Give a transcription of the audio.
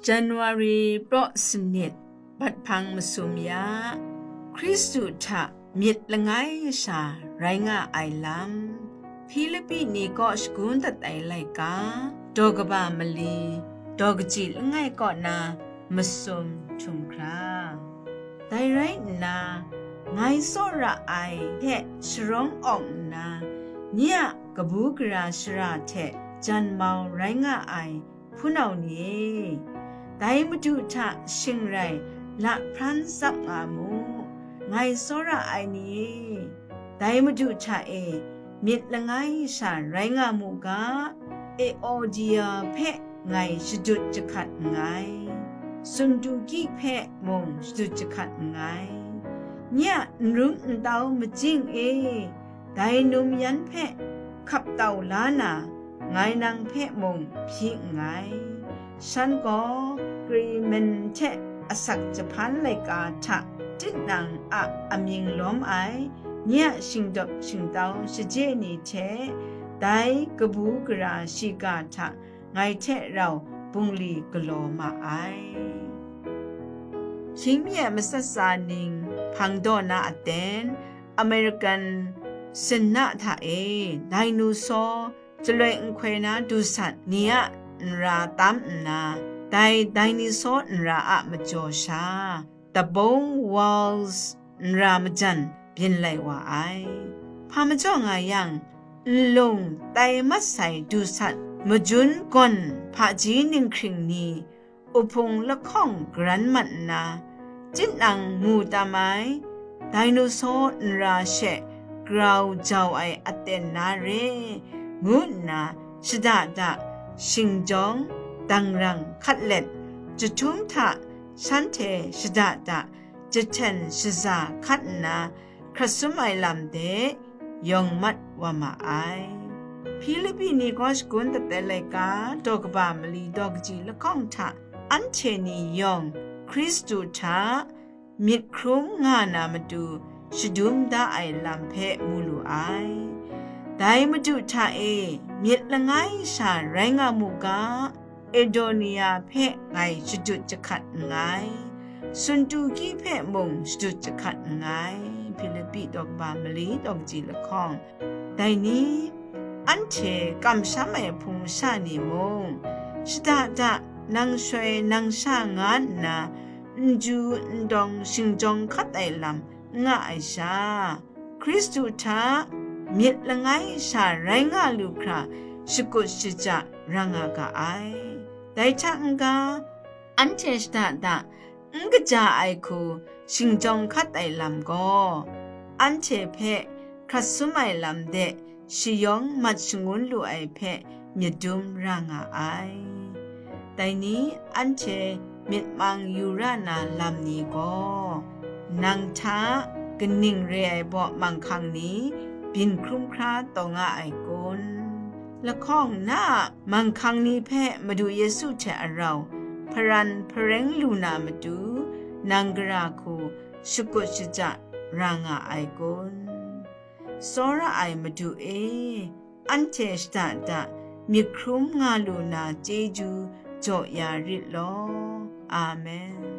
January ปรสนิดบัดพังมสุมยาคริสตุทะมิดละไงชาไรงาไอลัมฟิลิปปินีก็สกุลตัดไอไลกาดอกบามลีดอกจิละไงก็นามสุมชุมคราไดไรนาไงโซระไอเทชร้องออกนาเนี่ยกบูกราชราเทจันเมาไรงาไอผู้นานี้ไดมดุทะชิงไรละพรันสับงามูไงโซระไอนี้ไดมดุทะมิดละไงชาไรงามูกาโอดียเพะไงชดุจะขัดไงสุนดูกีเพะมงชดุจะขัดไงเนี่ยรุมเตามาจริงไดนุมยันเพะขับเตาล้านาไงนางเพะมงพิงไงฉันก็กรีมันเทะอสักจะพันเลยกาทะจิตนางอมิงล้อมไอเนี่ยชิงดบชิงเตาชเจนีเทได้กบูกราชิกาทะไงเทะเราปุงลีกโลมาไอชิงเมียมัสสานิงพังโดนาเตนอเมริกันสนะทะไดโนเสาร์จะเลยอุควนาดูสัตเนี่ยราตัมนาไดโนเสาร์ราอะมจอชาตะบงวอลส์รามจันเป็นไรว่าไอพามจ่องายังลงไตมัดใส่ดูสัตมจุนก่อนพาจีนิงคริงนีอุพงละข้องกรันมันนาจิตนังมูตาไมไดโนเสาร์ราเชกราวเจ้าไออเตนนาเรงูนาชดาดาชิงจงดังรังคัดเล็ดจะทุ่มทะฉันเทชดาดาจะเชนชซาคัดนาครัสุไมลำเดยองมัดว่ามาไอฟิลิปปินีก็สกุลแต่เลกาดอกบามลีดอกจีละข้องทะอันเชนียองคริสตุทะมิดครุมงานามาดูชดุมดาไอลำเพมูลูไอไดมาดูทะมิดละไงชาไรงามูกาเอโดเนียเพไงชดุจะขัดไงสุนตูกีเพมงชดุจะขัดไงฟิลิปปิดอกบามลีดอกจีละข้องไดนี้อันเชกำช้ำไอพุงชานีมงชดาดานางช่วยนางช่างงานนาจูดองชิงจงคัดไอลำง่ายชาคริสตุทะมิดละไงชาไรงาลูคราสกุชิจะรังกาไอได้ชังกาอันเชสตาดากจาไอคูชิงจงคัดไอลำก็อันเชเพครัสุไมลำเดชิยองมัดชงุนลูไอเพมิดุมรังไอแต่นี้อันเชมิดมังยูรานาลำนี้ก็นางท้ากนิ่งเรไอบอกบางครั้งนี้บินคลุ้มคล้าต่องไอกุนละข้องหน้าบางครั้งนี้แพ้มาดูเยซูเชอเราพรันพเรงลูนามาดูนางกราคูสกุชจะรางไอกุนสระไอมาดูอันเทสตาดามีครุมงาลูนาเจจูโจยาริโลอาเมน